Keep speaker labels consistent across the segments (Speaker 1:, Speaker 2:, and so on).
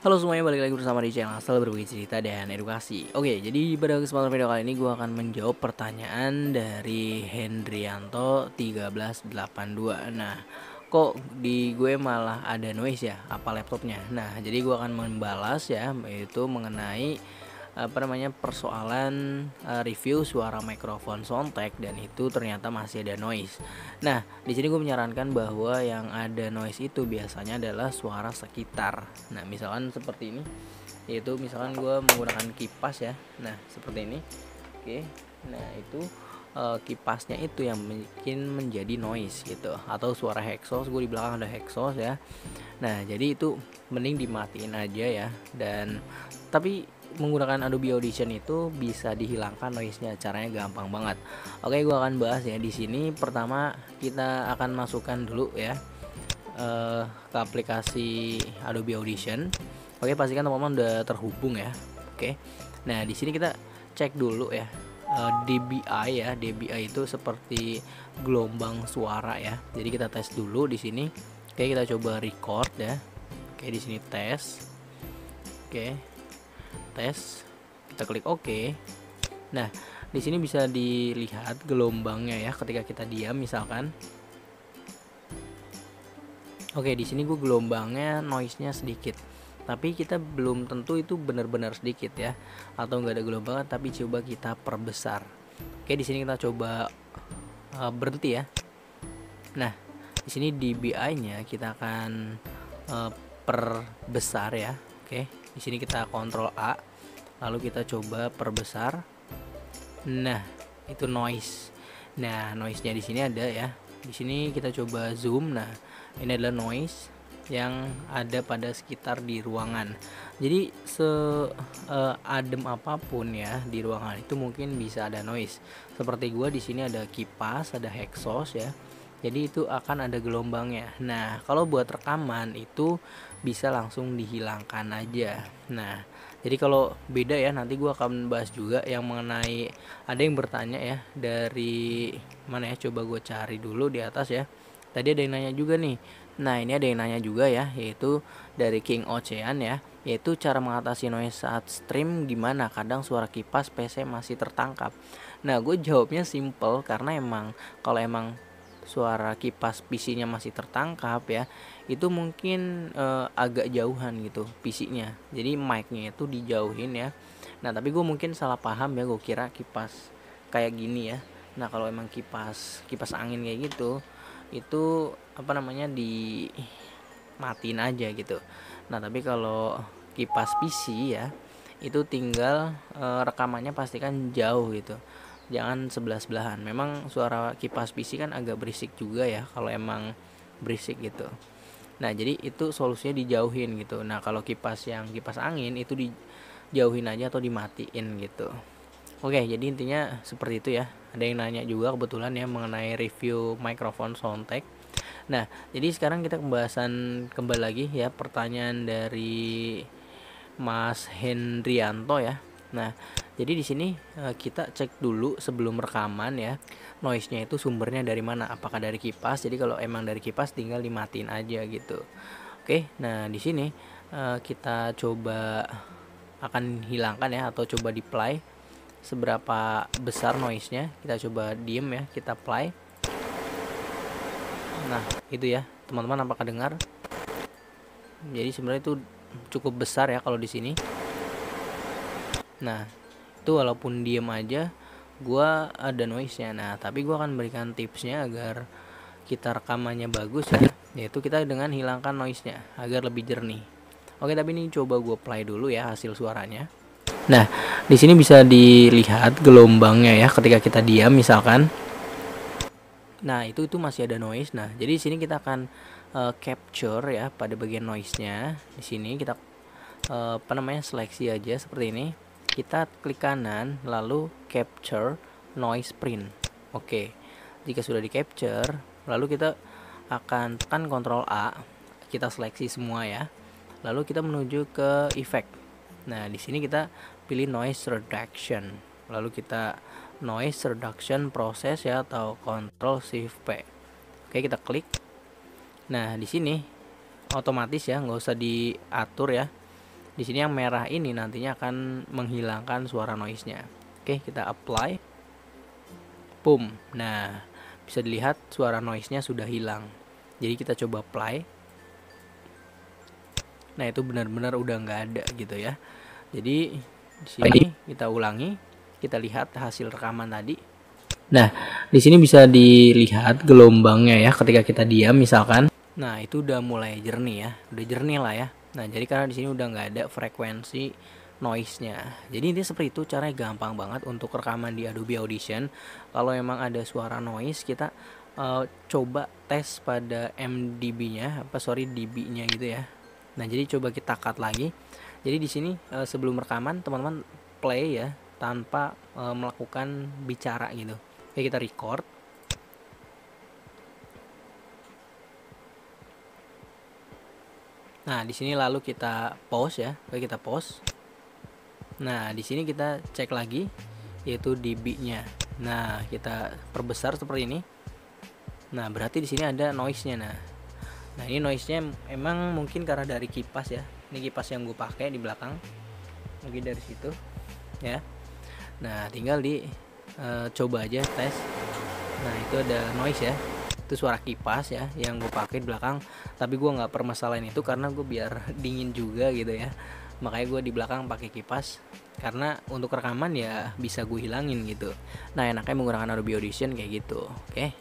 Speaker 1: Halo semuanya, balik lagi bersama di channel Asal Berbagi Cerita dan Edukasi. Oke, jadi pada kesempatan video kali ini gue akan menjawab pertanyaan dari Hendrianto 1382. Nah, kok di gue malah ada noise ya? Apa laptopnya? Nah, jadi gue akan membalas ya, yaitu mengenai persoalan review suara mikrofon Soundtek dan itu ternyata masih ada noise. Nah, di sini gue menyarankan bahwa yang ada noise itu biasanya adalah suara sekitar. Nah, misalkan seperti ini, yaitu misalkan gue menggunakan kipas ya. Nah, seperti ini. Oke. Nah, itu kipasnya itu yang bikin menjadi noise gitu, atau suara exhaust. Gue di belakang ada exhaust ya. Nah, jadi itu mending dimatiin aja ya. Dan tapi menggunakan Adobe Audition itu bisa dihilangkan noise-nya. Caranya gampang banget. Oke, gua akan bahas ya di sini. Pertama, kita akan masukkan dulu ya ke aplikasi Adobe Audition. Oke, pastikan teman-teman udah terhubung ya. Oke. Nah, di sini kita cek dulu ya. DBI ya. DBI itu seperti gelombang suara ya. Jadi kita tes dulu di sini. Oke, kita coba record ya. Oke, di sini tes. Oke, tes. Kita klik OK. Nah, di sini bisa dilihat gelombangnya ya ketika kita diam misalkan. Oke, di sini gue gelombangnya noise-nya sedikit. Tapi kita belum tentu itu benar-benar sedikit ya, atau enggak ada gelombang, tapi coba kita perbesar. Oke, di sini kita coba berhenti ya. Nah, di sini DBI-nya kita akan perbesar ya. Oke, di sini kita kontrol A, lalu kita coba perbesar. Nah, itu noise. Nah, noise-nya di sini ada ya. Di sini kita coba zoom. Nah, ini adalah noise yang ada pada sekitar di ruangan. Jadi adem apapun ya di ruangan itu mungkin bisa ada noise. Seperti gua di sini ada kipas, ada exhaust ya. Jadi itu akan ada gelombangnya. Nah, kalau buat rekaman itu bisa langsung dihilangkan aja. Nah, jadi kalau beda ya, nanti gue akan bahas juga yang mengenai, ada yang bertanya ya dari mana ya, coba gue cari dulu di atas ya. Tadi ada yang nanya juga nih. Nah, ini ada yang nanya juga ya, yaitu dari King Ocean ya, yaitu cara mengatasi noise saat stream gimana, kadang suara kipas PC masih tertangkap. Nah, gue jawabnya simple, karena emang kalau emang suara kipas PC-nya masih tertangkap ya, itu mungkin agak jauhan gitu PC-nya, jadi mic-nya itu dijauhin ya. Nah, tapi gue mungkin salah paham ya, gue kira kipas kayak gini ya. Nah, kalau emang kipas angin kayak gitu, itu dimatiin aja gitu. Nah, tapi kalau kipas PC ya, itu tinggal rekamannya pastikan jauh gitu, jangan sebelah-sebelahan. Memang suara kipas PC kan agak berisik juga ya kalau emang berisik gitu. Nah, jadi itu solusinya dijauhin gitu. Nah, kalau kipas angin itu dijauhin aja atau dimatiin gitu. Oke, jadi intinya seperti itu ya. Ada yang nanya juga kebetulan ya mengenai review microphone Soundtek. Nah, jadi sekarang kita kembali lagi ya, pertanyaan dari Mas Hendrianto ya. Nah, jadi di sini kita cek dulu sebelum rekaman ya, noise-nya itu sumbernya dari mana? Apakah dari kipas? Jadi kalau emang dari kipas tinggal dimatiin aja gitu. Oke, nah di sini kita coba akan hilangkan ya, atau coba di play seberapa besar noise-nya. Kita coba diem ya, kita play. Nah, itu ya, teman-teman, apakah dengar? Jadi sebenarnya itu cukup besar ya kalau di sini. Nah, itu walaupun diem aja gua ada noise-nya. Nah, tapi gua akan berikan tipsnya agar kita rekamannya bagus ya, yaitu kita dengan hilangkan noise-nya agar lebih jernih. Oke, tapi ini coba gua play dulu ya hasil suaranya. Nah, di sini bisa dilihat gelombangnya ya ketika kita diam misalkan. Nah, itu masih ada noise. Nah, jadi di sini kita akan capture ya pada bagian noise-nya. Di sini kita seleksi aja seperti ini. Kita klik kanan lalu capture noise print. Oke. Jika sudah di capture, lalu kita akan tekan Ctrl A. Kita seleksi semua ya. Lalu kita menuju ke effect. Nah, di sini kita pilih noise reduction. Lalu kita noise reduction process ya, atau Ctrl Shift P. Oke, kita klik. Nah, di sini otomatis ya, nggak usah diatur ya. Di sini yang merah ini nantinya akan menghilangkan suara noise-nya. Oke, kita apply. Boom. Nah, bisa dilihat suara noise-nya sudah hilang. Jadi kita coba play. Nah, itu benar-benar udah nggak ada gitu ya. Jadi di sini kita ulangi, kita lihat hasil rekaman tadi. Nah, di sini bisa dilihat gelombangnya ya ketika kita diam misalkan. Nah, itu udah mulai jernih ya, udah jernih lah ya. Nah, jadi karena di sini udah nggak ada frekuensi noise-nya. Jadi ini seperti itu, caranya gampang banget untuk rekaman di Adobe Audition. Kalau memang ada suara noise, kita coba tes pada MDB-nya, dB-nya gitu ya. Nah, jadi coba kita cut lagi. Jadi di sini sebelum rekaman teman-teman play ya tanpa melakukan bicara gitu. Oke, kita record. Nah, di sini lalu kita pause ya. Oke, kita pause. Nah, di sini kita cek lagi yaitu dB-nya. Nah, kita perbesar seperti ini. Nah, berarti di sini ada noise-nya. Nah, ini noise-nya emang mungkin karena dari kipas ya. Ini kipas yang gue pakai di belakang. Mungkin dari situ ya. Nah, tinggal di coba aja tes. Nah, itu ada noise ya. Itu suara kipas ya yang gue pakai di belakang. Tapi gue nggak permasalahin itu karena gue biar dingin juga gitu ya. Makanya gue di belakang pakai kipas. Karena untuk rekaman ya bisa gue hilangin gitu. Nah, enaknya menggunakan Adobe Audition kayak gitu. Oke.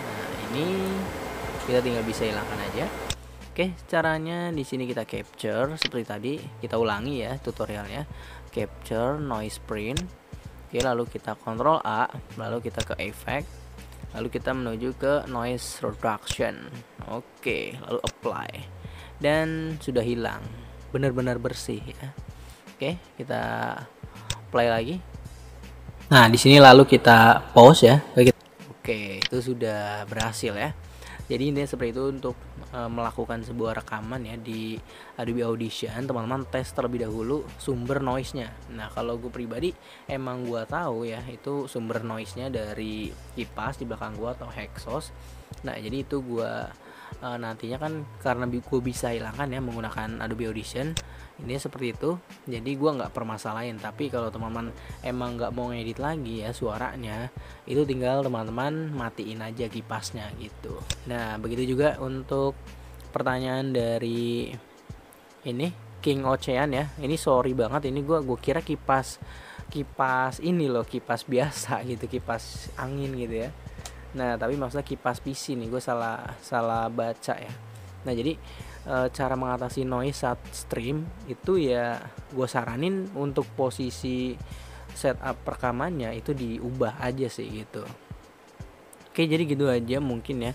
Speaker 1: Nah, ini kita tinggal bisa hilangkan aja. Oke, caranya di sini kita capture seperti tadi. Kita ulangi ya tutorialnya. Capture noise print. Oke, lalu kita Ctrl A, lalu kita ke effect, lalu kita menuju ke noise reduction. Oke, lalu apply. Dan sudah hilang. Benar-benar bersih ya. Oke, kita play lagi. Nah, di sini lalu kita pause ya. Oke, itu sudah berhasil ya. Jadi intinya seperti itu untuk melakukan sebuah rekaman ya di Adobe Audition. Teman-teman tes terlebih dahulu sumber noise-nya. Nah, kalau gue pribadi emang gue tahu ya itu sumber noise-nya dari kipas di belakang gue atau exhaust. Nah, jadi itu gue nantinya kan karena gue bisa hilangkan ya menggunakan Adobe Audition. Ini seperti itu. Jadi gue nggak permasalahin. Tapi kalau teman-teman emang nggak mau ngedit lagi ya suaranya, itu tinggal teman-teman matiin aja kipasnya gitu. Nah, begitu juga untuk pertanyaan dari ini King Ocean ya. Ini sorry banget, ini gue kira kipas ini loh, kipas biasa gitu, kipas angin gitu ya. Nah, tapi maksudnya kipas PC nih, gue salah baca ya. Nah, jadi cara mengatasi noise saat stream itu ya gue saranin untuk posisi setup rekamannya itu diubah aja sih gitu. Oke, jadi gitu aja mungkin ya.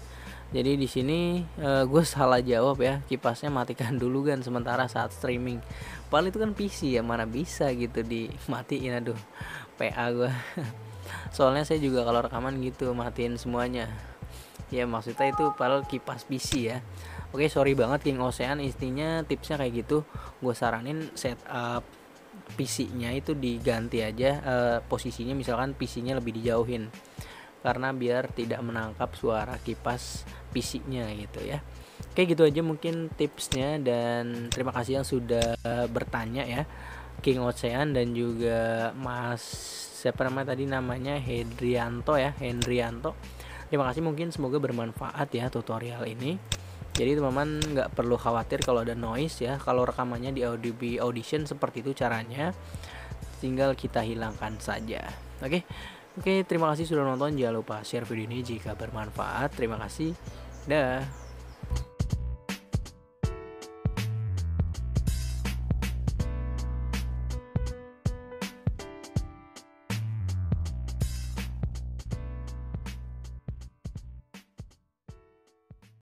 Speaker 1: Jadi di sini gue salah jawab ya, kipasnya matikan dulu kan sementara saat streaming. Padahal itu kan PC ya, mana bisa gitu dimatiin. Aduh, PA gue. Soalnya saya juga kalau rekaman gitu matiin semuanya. Ya maksudnya itu padahal kipas PC ya. Oke, sorry banget King Ocean, intinya tipsnya kayak gitu. Gue saranin setup PC-nya itu diganti aja posisinya, misalkan PC-nya lebih dijauhin karena biar tidak menangkap suara kipas PC-nya gitu ya. Oke, gitu aja mungkin tipsnya, dan terima kasih yang sudah bertanya ya, King Ocean dan juga Mas siapa namanya tadi, namanya Hendrianto ya, Hendrianto. Terima kasih, mungkin semoga bermanfaat ya tutorial ini. Jadi teman-teman nggak perlu khawatir kalau ada noise ya. Kalau rekamannya di Adobe Audition seperti itu caranya, tinggal kita hilangkan saja. Oke, terima kasih sudah nonton. Jangan lupa share video ini jika bermanfaat. Terima kasih. Dah.